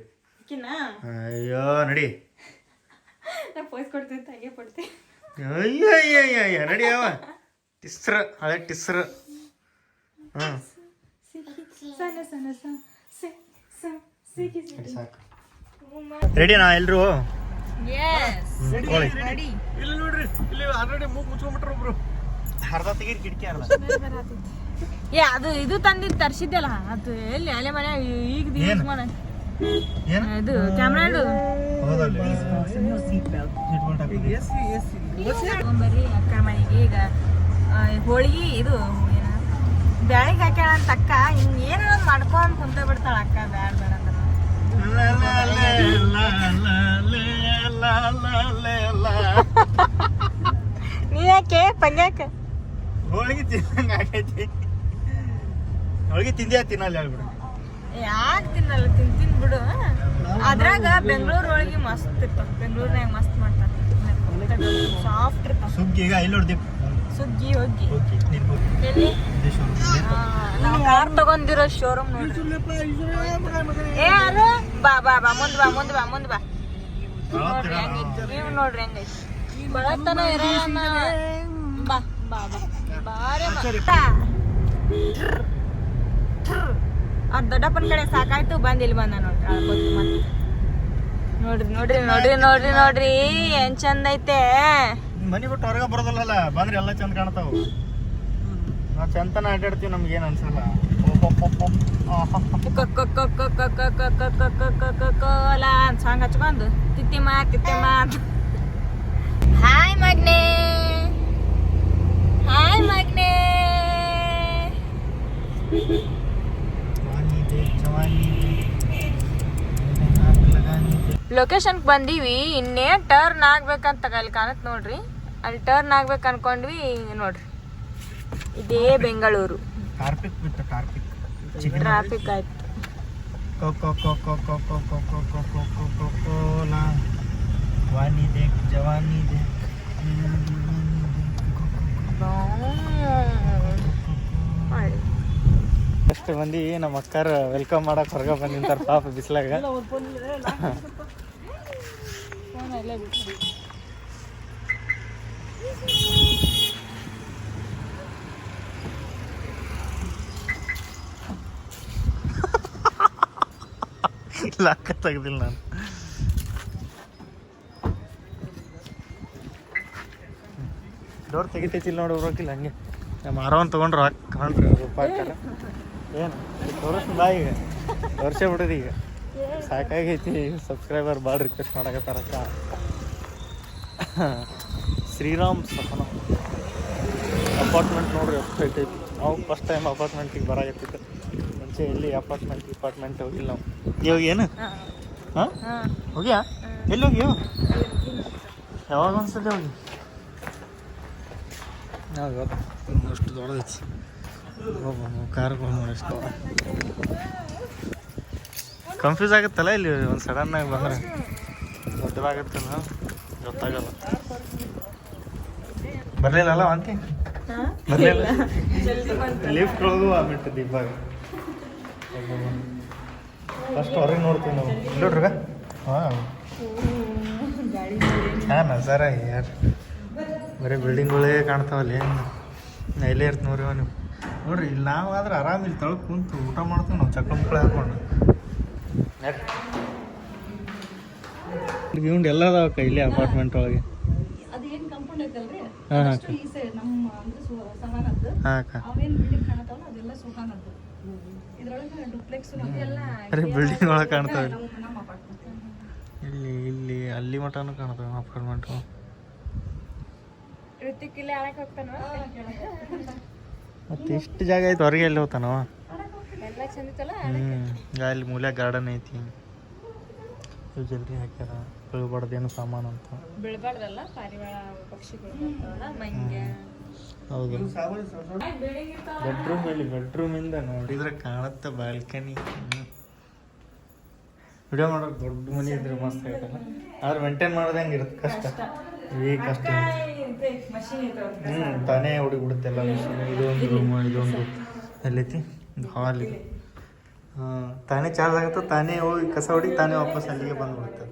ಅಯ್ಯೋ ನಡಿ. ಅಯ್ಯ ನಡಿ ಅವ ಟಿಸ್ರ ಹಳೆ ಟಿಸ್ರ. ಸಾಕು ರೆಡಿನಾ ಎಲ್ರು? ಇಲ್ಲಿ ನೋಡ್ರಿ, ಇಲ್ಲಿ ಆಲ್ರೆಡಿ ಮೂಗ್ ಮುಚ್ಕೊಂಡ್ಬಿಟ್ರು ಒಬ್ರು. ಅರ್ಧ ತೆಗೀರಿ ಕಿಟಕಿ ಅರ್ಧ. ಅದು ಇದು ತಂದಿದ್ದು ತರ್ಸಿದ್ದಲ್ಲ, ಅದು ಎಲ್ಲಿ ಅಲೆ ಮನೆ ಈಗ ಯೂಸ್ ಮಾಡ ಇದು ಕ್ಯಾಮ್ರಾ ಇಡು. ಬರ್ರಿ ಅಕ್ಕ ಮನೆಗೆ ಈಗ ಹೋಳಿಗೆ ಇದು ಬ್ಯಾಳಿಗೆ ಹಾಕ್ಯಾಳ ಅಂತ ಅಕ್ಕ. ಹಿಂಗ್ ಏನ ಮಾಡ್ಕೊಂಡ್ ಕುಂತ ಬಿಡ್ತಾಳ ಅಕ್ಕ. ಬ್ಯಾಡ ಬೇಡ ಅಂತ ನೀ ಯಾಕೆ ಪಂಗ್ಯಾಕ ಹೋಳಿಗೆ ತಿನ್ನಂಗ ಆಗೈತಿ. ಹೋಳಿಗೆ ತಿಂದೇ ತಿನ್ನಲ್ಲ ಹೇಳ್ಬಿಡು. ಯಾಕೆ ತಿನ್ನಲ್ಲ? ತಿಂತೀನಿ ಬಿಡು. ಅದ್ರಾಗ ಬೆಂಗಳೂರು ಹೋಳಿಗೆ ಮಸ್ತ್ ಇರ್ತಾವ. ಬೆಂಗಳೂರಿನಾಗ ಮಸ್ತ್ ಮಾಡ್ತಾರ, ಸಾಫ್ಟ್ ಇರ್ತಾವ. ಸುಗ್ಗಿ ಈಗ ಇಲ್ಲಿ ನೋಡ್ದಿ ಸುಗ್ಗಿ ಹೋಗಿ ಎಲ್ಲಿ ನಾವು ಕಾರ್ ತಗೊಂಡಿರೋ ಶೋರೂಮ್ ನೋಡ್ರಿ. ಏ ಅರು ಬಾ ಬಾ ಬಾ ಮುಂದ್ ಬಾ ಮುಂದ್ ಬಾ ಮುಂದ್ ಬಾ. ನೋಡ್ರಿ ಹೆಂಗೈತಿ ನೀವು, ನೋಡ್ರಿ ಹೆಂಗೈತಿ. ಬಳತನ ಇರೋಣ. ಬಾ ಬಾ ಬಾ ಬಾರೆ ಅವ್ರ ದೊಡ್ಡಪ್ಪನ ಕಡೆ ಸಾಕಾಯ್ತು, ಬಂದ್ ಇಲ್ಲಿ ಬಂದ ನೋಡ್ರಿ. ನೋಡ್ರಿ ನೋಡ್ರಿ ನೋಡ್ರಿ ನೋಡ್ರಿ ನೋಡ್ರಿ ಏನ್ ಚಂದ ಐತೆ. ಮನಿ ಬಿಟ್ಟು ಹೊರಗೆ ಬರೋದಲ್ಲ, ಬಂದ್ರೆ ಎಲ್ಲ ಚಂದ ಕಾಣ್ತಾವ. ನಾವು ಚಂತನ ಅಡ್ಡಾಡ್ತೀವಿ, ನಮ್ಗೆ ಏನು ಅನ್ಸಲ್ಲ. ಸಾಂಗ್ ಹಚ್ಕೊಂಡು ತಿತ್ತಿಮ್ಮ ತಿತ್ತಿಮ್ಮ. Hi ಮಗ್ನೆ, hi ಮಗ್ನೆ. ಲೊಕೇಶನ್ಗೆ ಬಂದೀವಿ. ಇನ್ನೇನು ಟರ್ನ್ ಆಗ್ಬೇಕಂತ ಅಲ್ಲಿ ಕಾಣತ್ ನೋಡ್ರಿ. ಅಲ್ಲಿ ಟರ್ನ್ ಆಗ್ಬೇಕು ಅನ್ಕೊಂಡ್ವಿ. ನೋಡ್ರಿ ಇದೇ ಬೆಂಗಳೂರು. ಟ್ರಾಫಿಕ್ ಆಯ್ತು. ಎಷ್ಟು ಮಂದಿ ನಮ್ಮ ಅಕ್ಕಾರ ವೆಲ್ಕಮ್ ಮಾಡಕ್ ಹೊರಗೆ ಬಂದಿಂತಾರ ಪಾಪ ಬಿಸ್ಲಾಗ. ಇಲ್ಲ ಅಕ್ಕ ತೆಗ್ದಿಲ್ಲ ನಾನು. ಡೋರ್ ತೆಗಿತೈತಿಲ್ಲ ನೋಡಿ, ಹೋಗಿಲ್ಲ ಹಂಗೆ. ನಮ್ಮ ಆರವನ್ ತೊಗೊಂಡ್ರು ಕಾಣ್ರಿ ರೂಪಾಯಿ ಏನು ತೋರಿಸ್ ಬಾ. ಈಗ ತೋರ್ಸೇ ಬಿಡೋದು ಈಗ ಸಾಕಾಗೈತಿ. ಸಬ್ಸ್ಕ್ರೈಬರ್ ಭಾಳ ರಿಕ್ವೆಸ್ಟ್ ಮಾಡಕತ್ತಾರಕ್ಕ. ಶ್ರೀರಾಮ್ ಸಪನ ಅಪಾರ್ಟ್ಮೆಂಟ್ ನೋಡ್ರಿ ಎಷ್ಟು ಐತೈತಿ. ನಾವು ಫಸ್ಟ್ ಟೈಮ್ ಅಪಾರ್ಟ್ಮೆಂಟಿಗೆ ಬರಾಗತ್ತಿತ್ತು. ಮುಂಚೆ ಎಲ್ಲಿ ಅಪಾರ್ಟ್ಮೆಂಟ್ ಹೋಗಿಲ್ಲ ನಾವು. ಇವಾಗ ಏನು ಹಾಂ ಹೋಗ್ಯಾ? ಎಲ್ಲಿ ಹೋಗಿ? ಯಾವಾಗ ಅನ್ಸತ್ತೆ ಹೋಗಿ? ನಾವು ಅಷ್ಟು ದೊಡ್ಡದೈತಿ. ಕಾರ್ಗಳು ನೋಡಿ ಎಷ್ಟು ಕನ್ಫ್ಯೂಸ್ ಆಗುತ್ತಲ್ಲ ಇಲ್ಲಿ. ಒಂದು ಸಡನ್ನಾಗಿ ಬಂದರೆ ದೊಡ್ಡದಾಗುತ್ತಲ್ಲ, ಗೊತ್ತಾಗಲ್ಲ. ಬರಲಿಲ್ಲಲ್ಲ ಅಂತಿ? ಬರಲಿಲ್ಲ. ಲಿಫ್ಟ್ ಹೋಗುವ ಬಿಟ್ಟು ಇವಾಗ ಫಸ್ಟ್ ಹೊರಗೆ ನೋಡ್ತೀವಿ ನಾವು. ನೋಡ್ರಿ ಹಾಂ ನಜಾರ ಯಾರು ಬರೀ ಬಿಲ್ಡಿಂಗ್ಗಳೇ ಕಾಣ್ತಾವಲ್ಲ. ಏನು ಇಲ್ಲೇ ಇರ್ತ ನೋಡ್ರಿ ನೀವು. ನೋಡ್ರಿ ಇಲ್ಲಿ ನಾವು ಆದ್ರೆ ಆರಾಮ ಇಲ್ಲಿ ತಳಗೆ ಕುಂತು ಊಟ ಮಾಡ್ತೀವಿ ನಾವು, ಚಕ್ರ ಮುಕ್ಕಳ ಹಾಕೊಂಡು. ಇವ್ನು ಎಲ್ಲ ಅದಾವಕ್ಕ ಇಲ್ಲಿ ಅಪಾರ್ಟ್ಮೆಂಟ್ ಒಳಗೆ. ಹಾಂ ಹಾಂ ಹಾಂ ಅಕ್ಕ. ಬರೀ ಬಿಲ್ಡಿಂಗ್ ಒಳಗೆ ಕಾಣ್ತಾವೆ ಇಲ್ಲಿ. ಇಲ್ಲಿ ಅಲ್ಲಿ ಮಟನೂ ಕಾಣ್ತಾವೆ ಅಪಾರ್ಟ್ಮೆಂಟು. ಮತ್ತೆ ಇಷ್ಟು ಜಾಗ ಐತೆ ಹೊರಗೆ ಎಲ್ಲಿ ಹೋಗ್ತಾನವ? ಎಲ್ಲ ಚಂದ ಇತ್ತಲ್ಲ. ಅಲ್ಲಿ ಮೂಲೆ ಗಾರ್ಡನ್ ಐತಿ. ಇವು ಜಲ್ದಿ ಹಾಕ್ಯಾರ ಬೀಳ್ಬಾರ್ದೇನು ಸಾಮಾನು ಅಂತ. ಬೀಳ್ಬಾರ್ದಲ್ಲ, ಪಾರಿವಾಳ ಪಕ್ಷಿಗಳು ಬರ್ತಾವಲ್ಲ, ಮಂಗ್ಯ. ಹೌದು. ಬೆಡ್ರೂಮಿಂದ ನೋಡಿದ್ರೆ ಕಾಣುತ್ತೆ ಬಾಲ್ಕನಿ. ವಿಡಿಯೋ ಮಾಡೋದು ದೊಡ್ಡ ಮನೆ ಇದ್ರೆ ಮಸ್ತ್ ಆಯ್ತಲ್ಲ, ಆದ್ರೆ ಮೇಂಟೈನ್ ಮಾಡೋದು ಹೆಂಗೆ ಇರುತ್ತೆ ಕಷ್ಟ. ಈ ಕಷ್ಟ ತಾನೇ ಹುಡುಗಿಬಿಡುತ್ತೆಲ್ಲ ಮಿಷಿನ್. ಇದೊಂದು ರೂಮು, ಇದೊಂದು ಎಲ್ಲೈತಿ ಹಾಲ್ ಇದು. ತಾನೇ ಚಾರ್ಜ್ ಆಗುತ್ತೆ, ತಾನೇ ಹೋಗಿ ಕಸ ಹೊಡಿ, ತಾನೇ ವಾಪಸ್ ಅಲ್ಲಿಗೆ ಬಂದ್ಬಿಡುತ್ತೆ.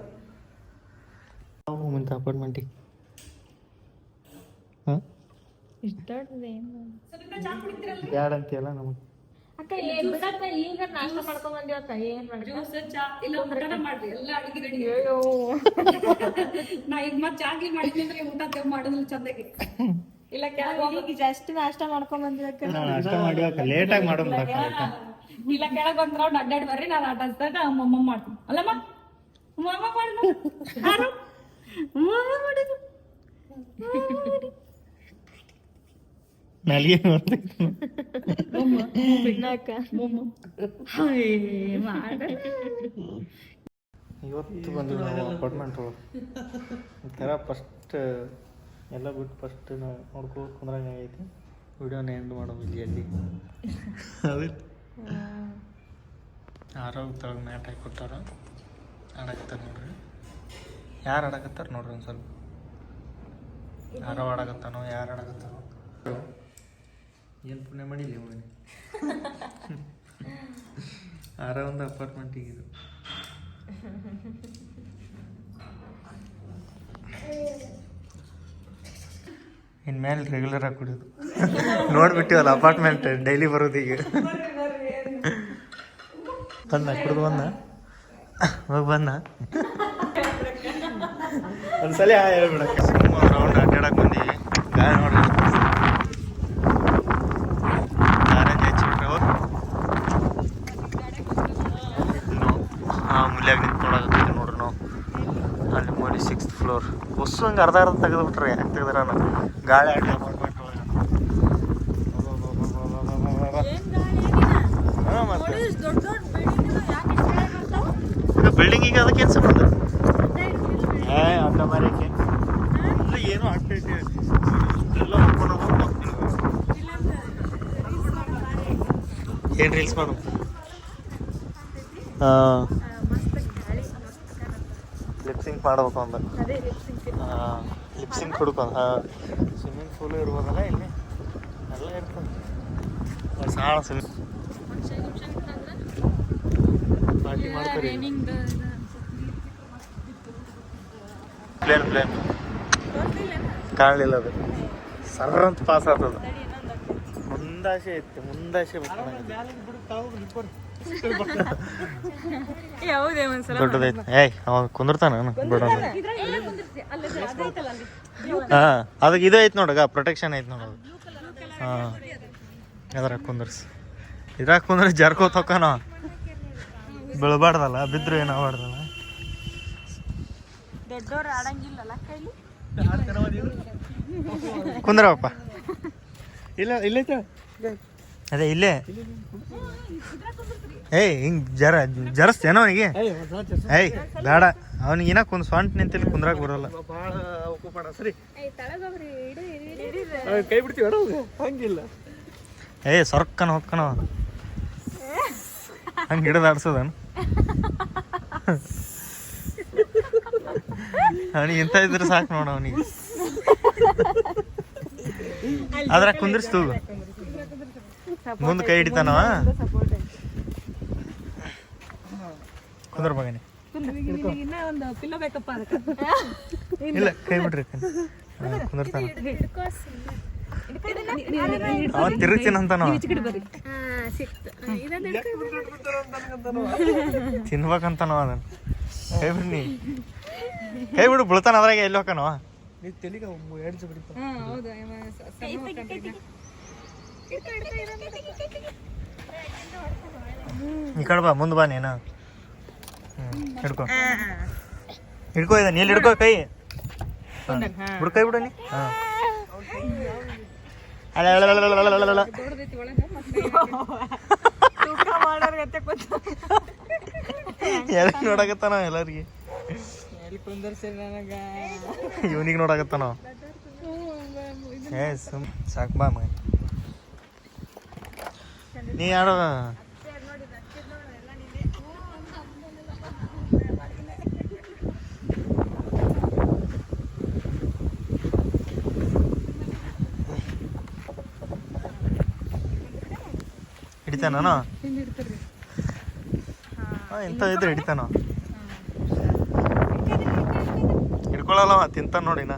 ಮುಂದೆ ಅಪಾರ್ಟ್ಮೆಂಟಿಗೆ ಹಾಂ ಬ್ಯಾಡ ಅಂತೀಯಲ್ಲ ನಮಗೆ. ಅಕ್ಕ ಈಗ ನಾಷ್ಟ ಮಾಡ್ಕೊಂಡ್ ಬಂದಿವಕ್ಕ. ಏನ್ ಮಾಡ್ರಿ? ನಾ ಈಗ ಮತ್ತೆ ಚಾಗಿ ಮಾಡಿದ್ರೆ ಊಟ ಮಾಡೋದಿಲ್ಲ ಚಂದಾಗಿ. ಇಲ್ಲ ಈಗ ಜಸ್ಟ್ ನಾಷ್ಟ ಮಾಡ್ಕೊಂಡ್ ಬಂದಿವಕ್ಕ. ನಾಷ್ಟ ಮಾಡಿವಾಗ ಲೇಟಾಗಿ ಮಾಡೋದು. ಇಲ್ಲ ಕೆಳಗ್ ಒಂದ್ ರೌಂಡ್ ಅಡ್ಡಾಡಿ ಬರ್ರಿ, ನಾನು ಆಟ ಹಚ್ಚಿದಾಗ ಅಮ್ಮಮ್ಮ ಮಾಡ್ತೀನಿ. ಅಲ್ಲಮ್ಮ ಅಮ್ಮ ಮಾಡಿದ್ರು ನಲಿಗೆ ಇವತ್ತು ಬಂದಿವಿ ನಾವು ಅಪಾರ್ಟ್ಮೆಂಟ್ ಒಳಗೆ. ಒಂಥರ ಫಸ್ಟ್ ಎಲ್ಲ ಬಿಟ್ಟು ಫಸ್ಟ್ ನಾವು ನೋಡ್ಕೋತ ಕುಂದ್ರಂಗೆ ಆಗೈತಿ. ವಿಡಿಯೋನ ಎಂಡ್ ಮಾಡೋದು ಇಲ್ಲಿ ಅಲ್ಲಿ. ಅದು ಯಾರೋ ತಳಗೆ ಮ್ಯಾಟ್ ಹಾಕಿ ಕೊಟ್ಟಾರ, ಆಡಕತ್ತಾರ ನೋಡ್ರಿ. ಯಾರು ಆಡಕತ್ತಾರ ನೋಡ್ರಿ ಒಂದು ಸ್ವಲ್ಪ. ಯಾರೋ ಆಡಕತ್ತಾನೋ, ಯಾರು ಆಡಕತ್ತಾನೋ, ಏನು ಪುಣ್ಯ ಮಾಡಿಲ್ಲ ಮನೆ. ಆರ ಒಂದು ಅಪಾರ್ಟ್ಮೆಂಟಿಗೆ ಇದು. ಇನ್ಮೇಲೆ ರೆಗ್ಯುಲರ್ ಆಗಿ ಕುಡಿಯೋದು. ನೋಡ್ಬಿಟ್ಟಿವಲ್ಲ ಅಪಾರ್ಟ್ಮೆಂಟ್ ಡೈಲಿ ಬರೋದು ಈಗ. ಬಂದ ಕುಡ್ದು ಬಂದ ಹೋಗಿ ಬಂದ ಒಂದ್ಸಲ ಹೇಳ್ಬಿಡಕ್ಕೆ. ರೌಂಡ್ ಅಡ್ಡಾಡಕ್ಕೆ ಬಂದೀವಿ. ಗಾಳಿ ನೋಡ್ರಿ, ಆರೆಂಜ್ ಹಚ್ಚಿಬಿಟ್ರೆ ಹೋಗಿ ಮುಲ್ಯಾಗ ನಿಂತು ನೋಡಕತ್ತೀವಿ ನೋಡ್ರಿ ನಾವು. ಅಲ್ಲಿ ಮೋಲಿ 6th ಫ್ಲೋರ್ ಹೊಸ್ಸು ಹಂಗೆ ಅರ್ಧ ತೆಗೆದುಬಿಟ್ರೆ ಯಾಕೆ ತೆಗೆದ್ರ ಗಾಳಿ ಆಡಲಿ ಅಪಾರ್ಟ್ಮೆಂಟ್ ಒಳಗೆ. ಹಾಂ ಮತ್ತೆ ಈಗ ಬಿಲ್ಡಿಂಗಿಗೆ ಅದಕ್ಕೆ ಏನು ಸಂಬಂಧ? ಅಡ್ಡ ಮಾರಕ್ಕೆ ಇಲ್ಲ, ಏನೋ ಆಗ್ತೈತಿ ಎಲ್ಲ ಹೊಡ್ಕೊಂಡು ಏನು ರೀಲ್ಸ್ ಮಾಡು. ಹಾಂ ಲಿಪ್ಸಿಂಗ್ ಮಾಡ್ಬೇಕು ಅಂದ. ಹಾಂ ಲಿಪ್ಸಿಂಗ್ ಹುಡ್ಕೊಂಡು. ಹಾಂ ಸ್ವಿಮ್ಮಿಂಗ್ ಪೂಲು ಇರ್ಬೋದಲ್ಲ ಇಲ್ಲಿ, ಎಲ್ಲ ಇರ್ತದೆ. ಸಾಳ ಸ್ವಿಮ್ಮಿಂಗ್ ಪಾರ್ಟಿ ಮಾಡ್ತಾರೆ. ಪ್ಲೇನ್ ಕಾಣಲಿಲ್ಲ, ಅದು ಸರ್ರ ಅಂತ ಪಾಸ್ ಆಗ್ತದ. ಮುಂದಾಶೆ ಇತ್ತು, ಮುಂದಾಶೆ ದೊಡ್ಡದೈತಿ. ಏಯ್ ಅವ ಕುಂದಿರ್ತಾನ ಬಿಡ. ಹಾಂ ಅದಕ್ಕೆ ಇದು ಐತೆ ನೋಡಗ, ಪ್ರೊಟೆಕ್ಷನ್ ಐತೆ ನೋಡೋದು. ಹಾಂ ಅದ್ರಾಗ ಕುಂದರ್ಸಿ, ಇದ್ರಾಗ ಕುಂದ್ರೆ ಜರ್ಕೋತ ಹೊಕ್ಕನ, ಬೀಳ್ಬಾರ್ದಲ್ಲ, ಬಿದ್ರು ಏನಾಗ್ಬಾರ್ದಲ್ಲ. ದೊಡ್ಡವ್ರು ಆಡಂಗಿಲ್ಲಲ್ಲ ಕೈಲಿ. ಕುಂದ್ರಪ್ಪ. ಇಲ್ಲ ಇಲ್ಲೈತೆ ಅದೇ ಇಲ್ಲೇ. ಏಯ್ ಹಿಂಗೆ ಜರಸ್ತೇನೋ ಅವನಿಗೆ. ಏಯ್ ಬೇಡ, ಅವನಿಗೆ ಇನ್ನ ಸ್ವಂಟ್ ನಿಂತಿಲ್ಲಿ ಕುಂದ್ರಾಗ ಬರೋಲ್ಲ. ಕೈ ಬಿಡ್ತೀವಿ ಹಂಗಿಲ್ಲ. ಏಯ್ ಸೊರ್ಕನ ಹೊಕ್ಕನ ಹಂಗೆ ಹಿಡಿದು ಆಡ್ಸೋದನು. ಅವನಿಗೆ ಇಂಥ ಇದ್ರೆ ಸಾಕು ನೋಡು ಅವನಿಗೆ. ಅದ್ರಾಗ ಕುಂದ್ರಿಸ್ತು, ಮುಂದೆ ಕೈ ಹಿಡಿತಾನವ. ಕುಂದ್ರ ಮಗನೇ. ಇಲ್ಲ ಕೈ ಬಿಡ್ರಿ, ಕುಂದಿರ್ತಾನ. ಅವ ತಿರುಗ್ತೀನಂತಾನ, ತಿನ್ಬೇಕಂತಾನವ ಅದನ್ನ. ಕೈ ಬಿಡ್ನಿ, ಕೈ ಬಿಡು, ಬೀಳ್ತಾನ ಅದ್ರಾಗ ಎಲ್ಲಿ ಹೋಕನವ. ಈ ಕಡೆ ಬಾ, ಮುಂದೆ ಬಾ ನೀನು. ಹಿಡ್ಕೊ ಹಿಡ್ಕೊ ಇದ ನೀಲ್ಲಿ ಹಿಡ್ಕೊ ಕೈ ಬಿಡು, ಕೈ ಬಿಡು ನೀ. ಹಾಂ ದೊಡ್ಡದೈತಿ ಒಳಗ ಮತ್ತೆ ತೂಕ ಮಾಡೋರ್ಗತ್ತೆ ಎಲ್ಲಿ ನೋಡಕತ್ತಾನ ಎಲ್ಲರಿಗೆ ಎಲ್ಲಿ ಕುಂದರ್ಸಿ ನನಗ ಇವನಿಗೆ ನೋಡಕತ್ತಾನ ಏ ಸುಮ್ ಸಾಕು ಬಾ ಮಗ ನೀ ಯಾರು ಹಿಡಿತಾನ ಇಂಥ ಇದ್ರೆ ಹಿಡಿತಾನ ಹಿಡ್ಕೊಳಲ್ಲ ತಿಂತಾನ ನೋಡಿನ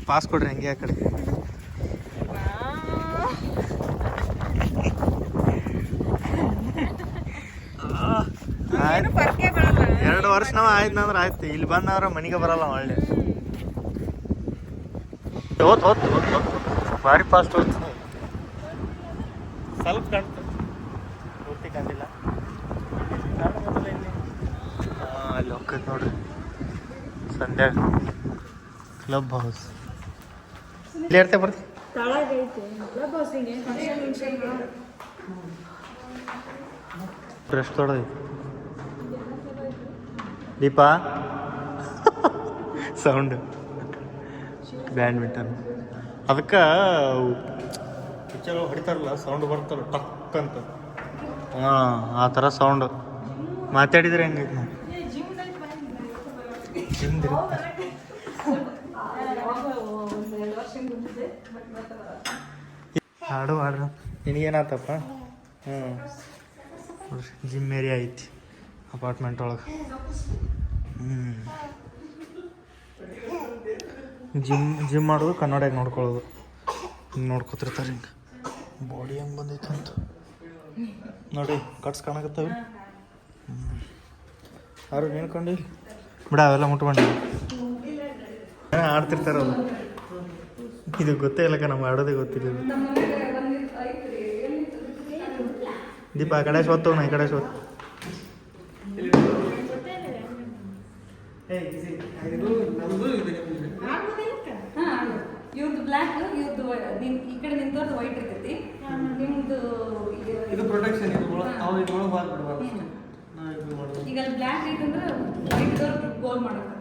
ಪಾಸ್ ಕೊಡ್ರಿ ಹಂಗೆ ಆ ಕಡೆ ಆಯ್ತು 2 ವರ್ಷ ನಾವು ಆಯ್ತಂದ್ರೆ ಆಯ್ತು ಇಲ್ಲಿ ಬಂದವ್ರ ಮನೆಗೆ ಬರಲ್ಲ ಒಳ್ಳೆ ಹೋತ್ ಭಾರಿ ಫಾಸ್ಟ್ ಹೋತ್ ಸ್ವಲ್ಪ ಕಾಣ್ತು ಪೂರ್ತಿ ಕಾಣಿಲ್ಲ ಅಲ್ಲಿ ಹೋಗ್ತೈತೆ ನೋಡ್ರಿ ಸಂಧ್ಯಾ ಕ್ಲಬ್ ಹೌಸ್ ಇಲ್ಲಿ ಇರ್ತೇ ಬರ್ತಿ ಬ್ರಷ್ ತೊಡದೈತಿ ದೀಪಾ ಸೌಂಡ್ ಬ್ಯಾಡ್ಮಿಂಟನ್ ಅದಕ್ಕೆ ಪಿಕ್ಚರ್ ಹೊಡಿತಾರಲ್ಲ ಸೌಂಡ್ ಬರ್ತಾರ ಟಕ್ ಅಂತ ಹಾಂ ಆ ಥರ ಸೌಂಡು ಮಾತಾಡಿದ್ರೆ ಹೆಂಗೈತಿ ನಾವು ಹಾಡು ಹಾಡ್ರಿ ನಿನಗೇನಾತಪ್ಪ ಜಿಮ್ ಏರಿಯಾ ಐತಿ ಅಪಾರ್ಟ್ಮೆಂಟ್ ಒಳಗೆ ಜಿಮ್ ಮಾಡೋದು ಕನ್ನಡಿಯಾಗ ನೋಡ್ಕೊಳ್ಳೋದು ಹಿಂಗೆ ನೋಡ್ಕೊತಿರ್ತಾರೆ ಹಿಂಗೆ ಬಾಡಿ ಹೆಂಗೆ ಬಂದೈತೆ ಅಂತ ನೋಡಿ ಕಟ್ಸ್ ಕಾಣಕತ್ತವೆ ಯಾರು ನಿನ್ಕೊಂಡು ಬಿಡ ಅವೆಲ್ಲ ಮುಟ್ಕೊಂಡು ಆಡ್ತಿರ್ತಾರಲ್ಲ ಇದು ಗೊತ್ತೇ ಇಲ್ಲಕ್ಕ ನಮ್ಗೆ ಆಡೋದೇ ಗೊತ್ತಿಲ್ಲ ದೀಪ ಆ ಕಡೆ ಸ್ವತ್ತು ನಾ ಈ ಕಡೆ ಸ್ವತ್ತು ಇವ್ರದ್ದು ಬ್ಲ್ಯಾಕ್ ಇವ್ರದ್ದು ಈ ಕಡೆ ನಿಂತವ್ರದ್ದು ವೈಟ್ ಇರ್ತೈತಿ ನಿಮ್ದು ಇದು ಪ್ರೊಟೆಕ್ಷನ್ ಈಗ ಅಲ್ಲಿ ಬ್ಲ್ಯಾಕ್ ಐತಂದ್ರೆ ವೈಟ್ ಗೋಲ್ ಮಾಡಕ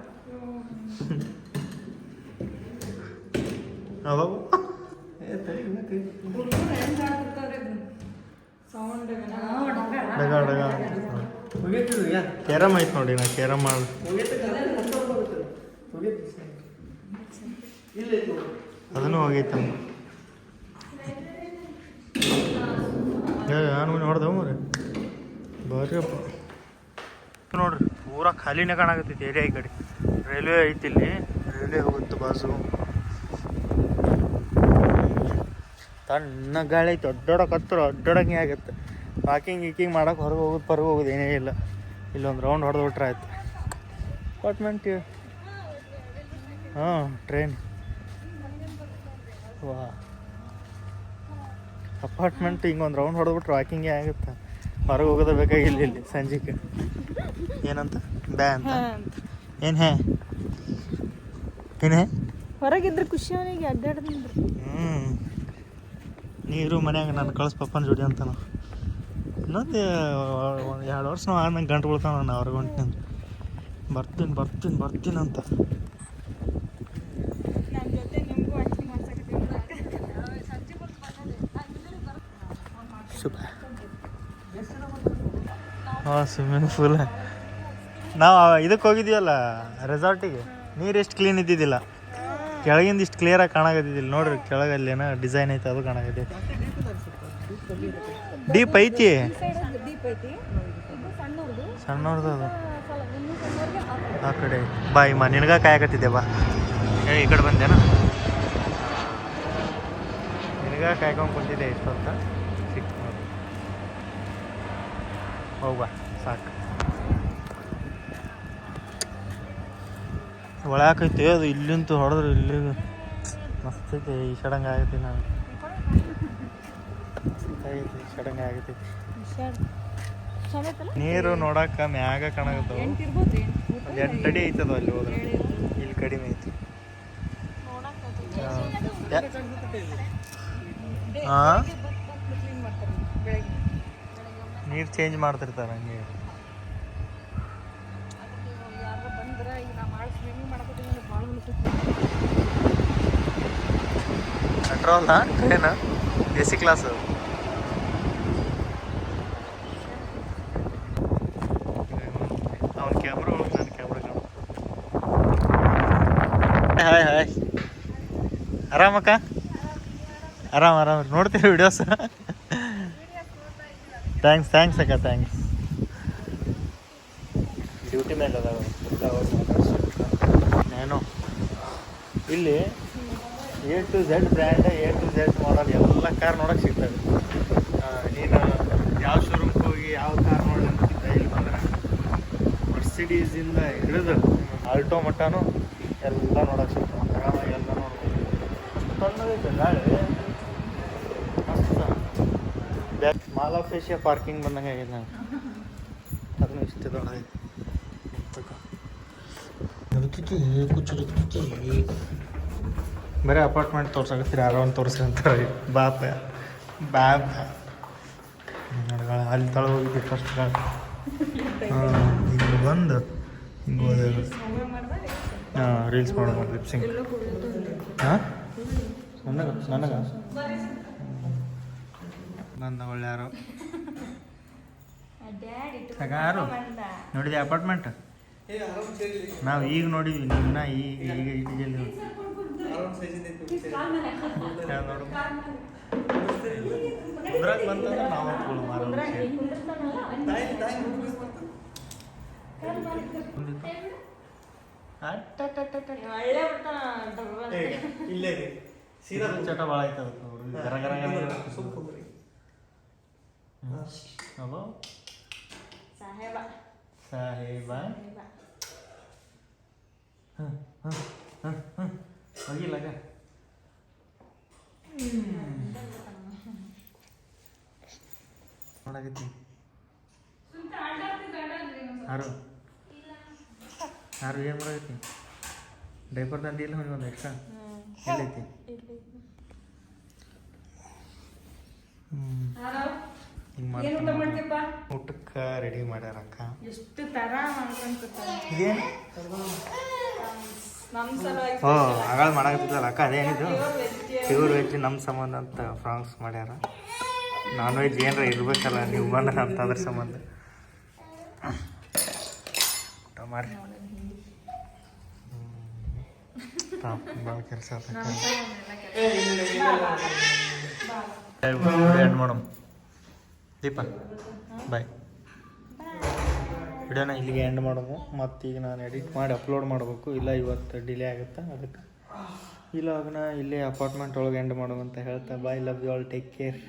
ಸೌಂಡ್ ಕ್ಯಾರಮ್ ಐತೆ ನೋಡಿ ನಾ ಕ್ಯಾರಮ್ ಮಾಡಿ ಅದನ್ನು ಹೋಗೈತೆ ನಾನು ನೋಡ್ದವ ಮರಿ ಬರ್ರಿಯಪ್ಪ ನೋಡ್ರಿ ಪೂರಾ ಖಾಲಿನೇ ಕಾಣಾಕತ್ತೈತಿ ಏರಿಯಾ ಈ ಕಡೆ ರೈಲ್ವೆ ಐತಿ ಇಲ್ಲಿ ರೈಲ್ವೆ ಹೋಗುತ್ತೆ ಬಾಸು ತಣ್ಣ ಗಾಳಿ ಐತಿ ಅಡ್ಡಾಡಕ್ಕೆ ಆಗುತ್ತೆ ವಾಕಿಂಗ್ ಗೀಕಿಂಗ್ ಮಾಡಕ್ಕೆ ಹೊರಗೆ ಹೋಗೋದು ಏನೇ ಇಲ್ಲ ಇಲ್ಲೊಂದು ರೌಂಡ್ ಹೊಡೆದು ಬಿಟ್ರೆ ಆಯ್ತು ಅಪಾರ್ಟ್ಮೆಂಟ್ ಹಾಂ ಟ್ರೈನ್ ವಾ ಅಪಾರ್ಟ್ಮೆಂಟ್ ಹಿಂಗೊಂದು ರೌಂಡ್ ಹೊಡೆದ್ಬಿಟ್ರೆ ವಾಕಿಂಗೇ ಆಗುತ್ತೆ ಹೊರಗೆ ಹೋಗೋದೇ ಬೇಕಾಗಿಲ್ಲ ಇಲ್ಲಿ ಸಂಜೆಗೆ ಏನಂತ ಬ್ಯಾ ಅಂತ ಏನು ಏನೇ ಹೊರಗಿದ್ರೆ ಖುಷಿ ಅವನಿಗೆ ಅಡ್ಡಾಡ್ದಂದ್ರೆ ನೀರು ಮನ್ಯಾಗ ನಾನು ಕಳಿಸ್ ಪಪ್ಪನ ಜೋಡಿ ಅಂತಾನ ಇನ್ನೊಂದು 2 ವರ್ಷ ನಾವು ಆದ್ಮೇಲೆ ಗಂಟು ಬಿಡ್ತಾವ ನಾನು ಅವ್ರಿಗೆ ಹೊಂಟಿನ ಬರ್ತೀನಿ ಅಂತ ಹಾಂ ಸ್ವಿಮ್ಮಿಂಗ್ ಪೂಲ್ ನಾವು ಇದಕ್ಕೆ ಹೋಗಿದ್ದೀವಲ್ಲ ರೆಸಾರ್ಟಿಗೆ ನೀರು ಎಷ್ಟು ಕ್ಲೀನ್ ಇದ್ದಿದ್ದಿಲ್ಲ ಕೆಳಗಿಂದ ಇಷ್ಟು ಕ್ಲಿಯರಾಗಿ ಕಾಣಾಕತ್ತಿದ್ದಿಲ್ಲ ನೋಡ್ರಿ ಕೆಳಗಲ್ಲೇನೋ ಡಿಸೈನ್ ಐತೆ ಅದು ಕಾಣಾಕತ್ತೈತಿ ಡೀಪ್ ಐತಿ ಸಣ್ಣವ್ರದ್ದು ಅದು ಆ ಕಡೆ ಬಾಯಿ ನಿನಗ ಕಾಯಕತ್ತಿದ್ದೆ ಬಾ ಈ ಕಡೆ ಬಂದೇನ ನಿನಗ ಕಾಯ್ಕೊಂಡು ಕುಂತಿದ್ದೆ ಇಷ್ಟೊತ್ತ ಸಿಕ್ತು ನೋಡಿ ಹೋಗ್ಬಾ ಸಾಕು ಒಳಕೈತಿ ಅದು ಇಲ್ಲಿಂತ ಹೊಡೆದ್ರೆ ಇಲ್ಲಿ ಮಸ್ತ್ ಐತಿ ಈ ಸಡಂಗ ಆಗೈತಿ ನಾನು ಐತಿ ಸಡಂಗ ಆಗೈತಿ ಚಲೋ ಐತಲ್ಲ ನೀರು ನೋಡಕ್ಕ ಮ್ಯಾಗ ಕಾಣಕತ್ತಾವ. ಎಂಟಿರ್ಬೋದು ಒಂದು 8 ಅಡಿ ಐತದ ಅಲ್ಲಿ ಹೋದ್ರೆ. ಇಲ್ಲಿ ಕಡಿಮೆ ಐತಿ. ಹಾಂ ನೀರು ಚೇಂಜ್ ಮಾಡ್ತಿರ್ತಾರೆ ಹಂಗೆ. Petrol train AC class. ಅವನ ಕ್ಯಾಮ್ರಾ ಒಳಗೆ ನನ್ನ ಕ್ಯಾಮ್ರಾ ಕಾಣ. ಹಾಯ್ ಹಾಯ್, ಆರಾಮಕ್ಕ? ಆರಾಮ್ ನೋಡ್ತೀವಿ ವಿಡಿಯೋಸ್. ಥ್ಯಾಂಕ್ಸ್ ಅಕ್ಕ, ಥ್ಯಾಂಕ್ಸ್. ಡ್ಯೂಟಿ ಮೇಲೆ ಅದಾವ ನಾನು ಇಲ್ಲಿ A to Z brand, A to Z model ಎಲ್ಲ ಕಾರ್ ನೋಡೋಕೆ ಸಿಗ್ತವೆ. ನೀನು ಯಾವ ಶೋರೂಮ್ಗೆ ಹೋಗಿ ಯಾವ ಕಾರ್ ನೋಡಿ ಅಂತಿದ್ದ ಇಲ್ಲಿ ಬಂದ್ರೆ ಮರ್ಸಿಡೀಸಿಂದ ಹಿಡಿದು ಆಲ್ಟೋ ಮಟ್ಟನೂ ಎಲ್ಲ ನೋಡೋಕೆ ಸಿಗ್ತವೆ. ಆರಾಮಾಗಿ ಎಲ್ಲ ನೋಡ್ಬೋದು. ತಣ್ಣಗೈತೆ ಗಾಳಿ ಮಸ್ತ. ಮಾಲ್ ಆಫ್ ಏಷ್ಯಾ ಪಾರ್ಕಿಂಗ್ ಬಂದಂಗೆ ಆಗಿದೆ ನಾನು. ಅದನ್ನು ಇಷ್ಟು ದೊಡ್ಡದೈತೆ. ಬರೀ ಅಪಾರ್ಟ್ಮೆಂಟ್ ತೋರ್ಸಾಕತ್ತೀರಿ, ಯಾರೋ ಒಂದು ತೋರಿಸ್ರಿ ಅಂತಾರೆ. ಬಾಪ ನಡ್ಗಳ ಅಲ್ಲಿ ತಳ ಹೋಗಿದ್ವಿ ಫಸ್ಟ್ ಗಾಳ. ಹಿಂಗೆ ಬಂದು ಹಿಂಗೆ ಹೋದೆ. ರೀಲ್ಸ್ ಮಾಡೋದು ಲಿಪ್ಸಿಂಗ್. ಹಾಂ ನನಗೆ ಬಂದ ಒಳ್ಳೆ ಯಾರೋ ಯಾರು ನೋಡಿದೆ ಅಪಾರ್ಟ್ಮೆಂಟ್. ನಾವು ಈಗ ನೋಡಿದ್ವಿ, ನಿಮ್ಮನ್ನ ಈಗ ಇಟ್ಟಿಗೆಲ್ಲಿ ನೋಡು. ಕುಂದ್ರಾಗ ಬಂತಂದ್ರೆ ನಾವು ಇಲ್ಲೇ ಸೀದಾ ಚಟ ಭಾಳ ಆಯ್ತದ. ಗರ ಗರ ಸಾಹೇಬ ಹೋಗಿಲ್ಲಾಗ ನೋಡಾಕತ್ತಿ. ಯಾರು ಏನು ಮಾಡಾಕತ್ತಿ? ಡೈಪರ್ ತಂದಿಲ್ಲ ಒಂದು ಎಕ್ಸ್ಟ್ರಾ ಎಲ್ಲೈತಿ? ಊಟಕ್ಕೆ ರೆಡಿ ಮಾಡ್ಯಾರ ಅಕ್ಕ. ಎಷ್ಟು ತರ ಇದೇನು? ಆಗಾಳ ಮಾಡಾಕತ್ತಿದ್ದಲ್ಲ ಅಕ್ಕ, ಅದೇನಿದು ಪ್ಯೂರ್ ವೆಜ್ ನಮ್ಮ ಸಂಬಂಧ ಅಂತ ಫ್ರಾನ್ಸ್ ಮಾಡ್ಯಾರ. ನಾನ್ ವೆಜ್ ಏನಾರ ಇರ್ಬೇಕಲ್ಲ ನೀವು ಬಂದ್ರೆ ಅಂತ ಅದ್ರ ಸಂಬಂಧ ಊಟ ಮಾಡಿ. ಭಾಳ ಕೆಲಸ ಎಂಡ್ ಮಾಡೋಣ. ದೀಪ ಬಾಯ್. ವಿಡಿಯೋನ ಇಲ್ಲಿಗೆ ಎಂಡ್ ಮಾಡೋದು. ಮತ್ತೀಗ ನಾನು ಎಡಿಟ್ ಮಾಡಿ ಅಪ್ಲೋಡ್ ಮಾಡಬೇಕು. ಇಲ್ಲ ಇವತ್ತು ಡಿಲೇ ಆಗುತ್ತೆ, ಅದಕ್ಕೆ ಇಲ್ಲಾಗನ ಇಲ್ಲೇ ಅಪಾರ್ಟ್ಮೆಂಟ್ ಒಳಗೆ ಎಂಡ್ ಮಾಡೋದು ಅಂತ ಹೇಳ್ತಾ bye. Love you all, take care.